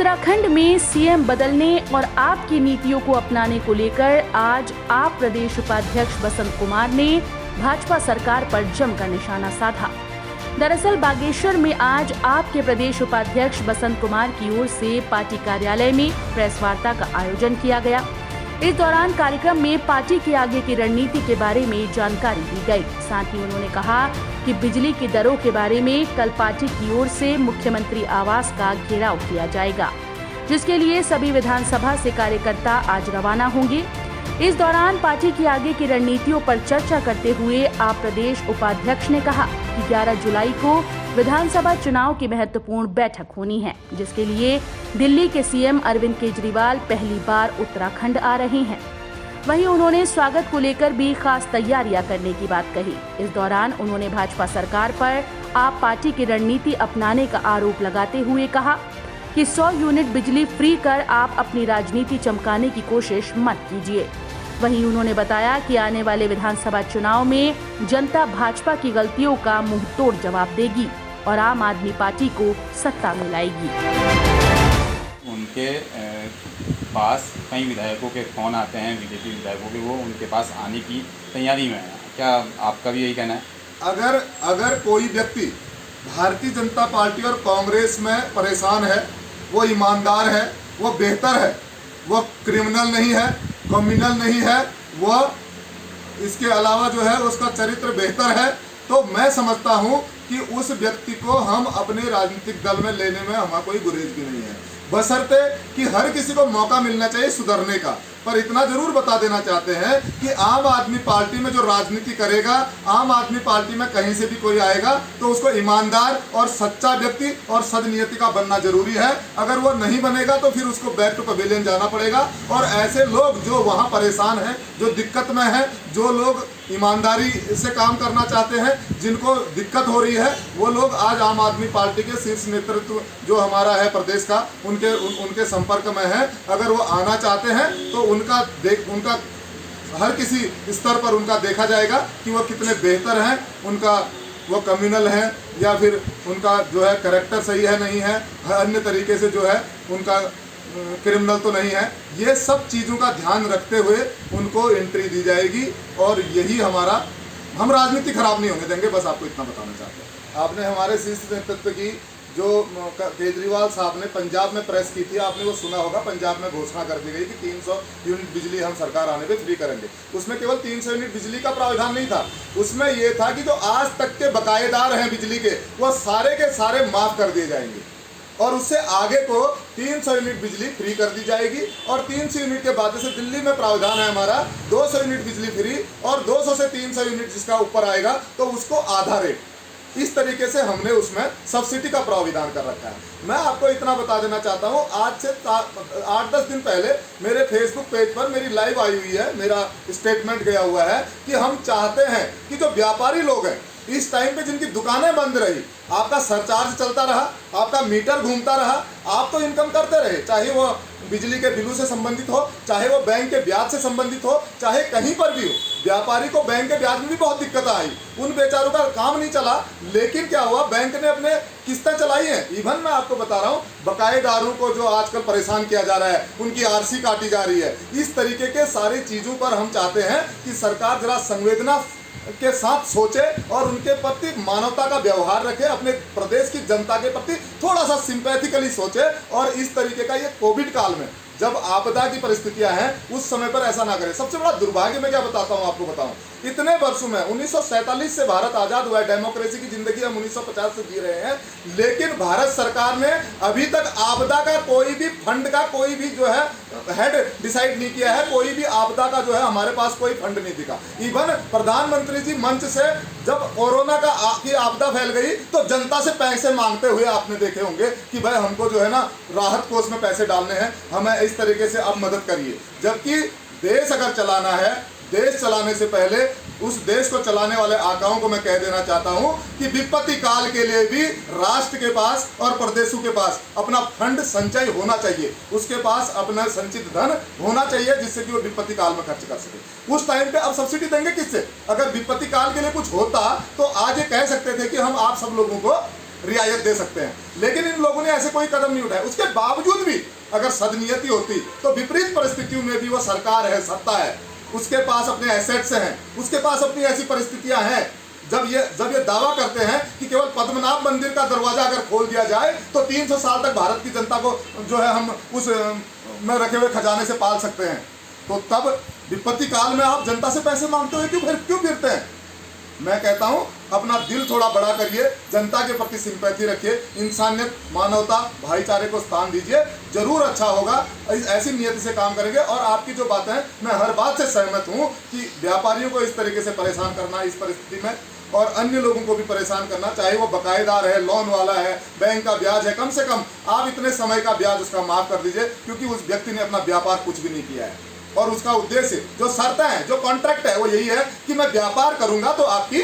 उत्तराखंड में सीएम बदलने और आप की नीतियों को अपनाने को लेकर आज आप प्रदेश उपाध्यक्ष बसंत कुमार ने भाजपा सरकार पर जमकर निशाना साधा। दरअसल बागेश्वर में आज आपके प्रदेश उपाध्यक्ष बसंत कुमार की ओर से पार्टी कार्यालय में प्रेस वार्ता का आयोजन किया गया। इस दौरान कार्यक्रम में पार्टी के आगे की रणनीति के बारे में जानकारी दी गई। साथ ही उन्होंने कहा कि बिजली की दरों के बारे में कल पार्टी की ओर से मुख्यमंत्री आवास का घेराव किया जाएगा, जिसके लिए सभी विधानसभा से कार्यकर्ता आज रवाना होंगे। इस दौरान पार्टी की आगे की रणनीतियों पर चर्चा करते हुए आप प्रदेश उपाध्यक्ष ने कहा कि 11 जुलाई को विधानसभा चुनाव की महत्वपूर्ण बैठक होनी है, जिसके लिए दिल्ली के सीएम अरविंद केजरीवाल पहली बार उत्तराखंड आ रहे हैं। वहीं उन्होंने स्वागत को लेकर भी खास तैयारियां करने की बात कही। इस दौरान उन्होंने भाजपा सरकार पर आप पार्टी की रणनीति अपनाने का आरोप लगाते हुए कहा कि 100 यूनिट बिजली फ्री कर आप अपनी राजनीति चमकाने की कोशिश मत कीजिए। वहीं उन्होंने बताया कि आने वाले विधानसभा चुनाव में जनता भाजपा की गलतियों का मुंहतोड़ जवाब देगी और आम आदमी पार्टी को सत्ता में लाएगी। उनके पास कई विधायकों के फोन आते हैं, बीजेपी विधायकों के, वो उनके पास आने की तैयारी में है। क्या आपका भी यही कहना है? अगर कोई व्यक्ति भारतीय जनता पार्टी और कांग्रेस में परेशान है, वो ईमानदार है, वो बेहतर है, वो क्रिमिनल नहीं है, कम्युनल नहीं है, वो इसके अलावा जो है उसका चरित्र बेहतर है, तो मैं समझता हूं कि उस व्यक्ति को हम अपने राजनीतिक दल में लेने में हमारा कोई गुरेज भी नहीं है, बशर्ते कि हर किसी को मौका मिलना चाहिए सुधरने का। पर इतना जरूर बता देना चाहते हैं कि आम आदमी पार्टी में जो राजनीति करेगा, आम आदमी पार्टी में कहीं से भी कोई आएगा तो उसको ईमानदार और सच्चा व्यक्ति और सदनियति का बनना जरूरी है। अगर वो नहीं बनेगा तो फिर उसको बैक टू पवेलियन जाना पड़ेगा। और ऐसे लोग जो वहाँ परेशान हैं, जो दिक्कत में हैं, जो लोग ईमानदारी से काम करना चाहते हैं, जिनको दिक्कत हो रही है, वो लोग आज आम आदमी पार्टी के शीर्ष नेतृत्व जो हमारा है प्रदेश का, उनके संपर्क में है। अगर वो आना चाहते हैं तो उनका हर किसी स्तर पर उनका देखा जाएगा कि वो कितने बेहतर हैं, वो कम्युनल हैं या फिर उनका जो है कैरेक्टर सही है नहीं है, अन्य तरीके से जो है उनका क्रिमिनल तो नहीं है। ये सब चीज़ों का ध्यान रखते हुए उनको एंट्री दी जाएगी और यही हम राजनीति खराब नहीं होने देंगे। बस आपको इतना बताना चाहते हैं। आपने हमारे शीर्ष नेतृत्व की जो केजरीवाल साहब ने पंजाब में प्रेस की थी, आपने वो सुना होगा। पंजाब में घोषणा कर दी गई कि 300 यूनिट बिजली हम सरकार आने पे फ्री करेंगे। उसमें केवल 300 यूनिट बिजली का प्रावधान नहीं था, उसमें ये था कि जो आज तक के बकायेदार हैं बिजली के, वो सारे के सारे माफ कर दिए जाएंगे और उससे आगे को 300 यूनिट बिजली फ्री कर दी जाएगी। और 300 यूनिट के बाद से दिल्ली में प्रावधान है हमारा 200 यूनिट बिजली फ्री, और 200 से 300 यूनिट जिसका ऊपर आएगा तो उसको आधा रेट। इस तरीके से हमने उसमें सब्सिडी का प्रावधान कर रखा है। मैं आपको इतना बता देना चाहता हूँ, आज से 8-10 दिन पहले मेरे फेसबुक पेज पर मेरी लाइव आई हुई है, मेरा स्टेटमेंट गया हुआ है कि हम चाहते हैं कि जो व्यापारी लोग हैं इस टाइम पे जिनकी दुकानें बंद रही, आपका सरचार्ज चलता रहा, आपका मीटर घूमता रहा, आप तो इनकम करते रहे, चाहे वो बिजली के बिलों से संबंधित हो, चाहे वो बैंक के ब्याज से संबंधित हो, चाहे कहीं पर भी हो। व्यापारी को बैंक के ब्याज में भी बहुत दिक्कत आई, उन बेचारों का काम नहीं चला। लेकिन क्या हुआ, बैंक ने अपने किस्तें चलाई हैं। इवन मैं आपको बता रहा हूँ, बकायेदारों को जो आजकल परेशान किया जा रहा है, उनकी आरसी काटी जा रही है। इस तरीके के सारी चीज़ों पर हम चाहते हैं कि सरकार जरा संवेदना के साथ सोचे और उनके प्रति मानवता का व्यवहार रखे, अपने प्रदेश की जनता के प्रति थोड़ा सा सिंपैथिकली सोचे। और इस तरीके का ये कोविड काल में जब आपदा की परिस्थितियां हैं, उस समय पर ऐसा ना करें। सबसे बड़ा दुर्भाग्य मैं क्या बताता हूं आपको, बताऊं, इतने वर्षों में 1947 से भारत आजाद हुआ है, डेमोक्रेसी की जिंदगी हम 1950 से जी रहे हैं, लेकिन भारत सरकार ने अभी तक आपदा का कोई भी फंड का कोई भी जो है हेड डिसाइड नहीं किया है। कोई भी आपदा का जो है हमारे पास कोई फंड नहीं दिखा। इवन प्रधानमंत्री जी मंच से जब कोरोना की आपदा फैल गई तो जनता से पैसे मांगते हुए आपने देखे होंगे कि भाई हमको जो है ना राहत कोष में पैसे डालने हैं, हमें इस तरीके से अब मदद करिए। जबकि देश अगर चलाना है, देश चलाने से पहले उस देश को चलाने वाले आकाओं को मैं कह देना चाहता हूं कि विपत्ति काल के लिए भी राष्ट्र के पास और प्रदेशों के पास अपना फंड संचय होना चाहिए, उसके पास अपना संचित धन होना चाहिए जिससे कि वो विपत्ति काल में खर्च कर सके। उस टाइम पे अब सब्सिडी देंगे किससे? अगर विपत्ति काल के लिए कुछ होता तो आज ये कह सकते थे कि हम आप सब लोगों को रियायत दे सकते हैं, लेकिन इन लोगों ने ऐसे कोई कदम नहीं उठाए। उसके बावजूद भी अगर सदनियति होती तो विपरीत परिस्थितियों में भी वो सरकार है, सत्ता है, उसके पास अपने एसेट्स हैं, उसके पास अपनी ऐसी परिस्थितियां हैं, जब ये दावा करते हैं कि केवल पद्मनाभ मंदिर का दरवाजा अगर खोल दिया जाए तो 300 साल तक भारत की जनता को जो है हम उस में रखे हुए खजाने से पाल सकते हैं, तो तब विपत्ति काल में आप जनता से पैसे मांगते हुए क्यों फिरते हैं? मैं कहता हूं अपना दिल थोड़ा बड़ा करिए, जनता के प्रति सिंपैथी रखिए, इंसानियत, मानवता, भाईचारे को स्थान दीजिए, जरूर अच्छा होगा। ऐसी नियति से काम करेंगे। और आपकी जो बातें हैं, मैं हर बात से सहमत हूं कि व्यापारियों को इस तरीके से परेशान करना इस परिस्थिति में, और अन्य लोगों को भी परेशान करना, चाहे वो बकायेदार है, लोन वाला है, बैंक का ब्याज है, कम से कम आप इतने समय का ब्याज उसका माफ कर दीजिए, क्योंकि उस व्यक्ति ने अपना व्यापार कुछ भी नहीं किया है और उसका उद्देश्य, जो शर्तें हैं, जो कॉन्ट्रैक्ट है, वो यही है कि मैं व्यापार करूंगा तो आपकी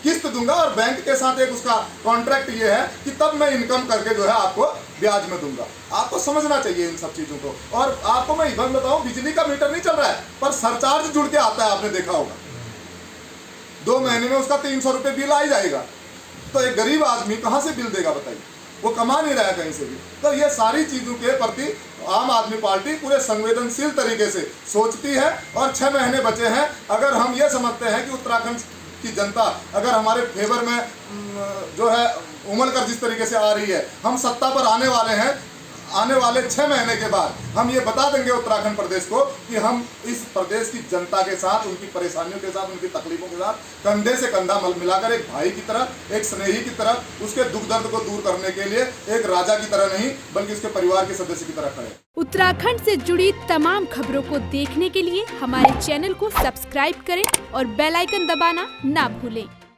किस्त दूंगा, और बैंक के साथ एक उसका कॉन्ट्रैक्ट ये है कि तब मैं इनकम करके जो है आपको ब्याज में दूंगा। आपको समझना चाहिए इन सब चीजों को। और आपको मैं इवन बताऊं, बिजली का मीटर नहीं चल रहा है पर सरचार्ज जुड़ के आता है, आपने देखा होगा, 2 महीने में उसका 300 रुपये बिल आ ही जाएगा। तो एक गरीब आदमी कहाँ से बिल देगा बताइए, वो कमा नहीं रहा है कहीं से भी। तो ये सारी चीज़ों के प्रति आम आदमी पार्टी पूरे संवेदनशील तरीके से सोचती है। और 6 महीने बचे हैं, अगर हम ये समझते हैं कि उत्तराखंड की जनता अगर हमारे फेवर में जो है उमड़ कर जिस तरीके से आ रही है, हम सत्ता पर आने वाले हैं, आने वाले 6 महीने के बाद हम ये बता देंगे उत्तराखंड प्रदेश को कि हम इस प्रदेश की जनता के साथ, उनकी परेशानियों के साथ, उनकी तकलीफों के साथ कंधे से कंधा मिलाकर एक भाई की तरह, एक स्नेही की तरह, उसके दुख दर्द को दूर करने के लिए एक राजा की तरह नहीं बल्कि उसके परिवार के सदस्य की तरह खड़े। उत्तराखंड से जुड़ी तमाम खबरों को देखने के लिए हमारे चैनल को सब्सक्राइब करें और बेल आइकन दबाना ना भूलें।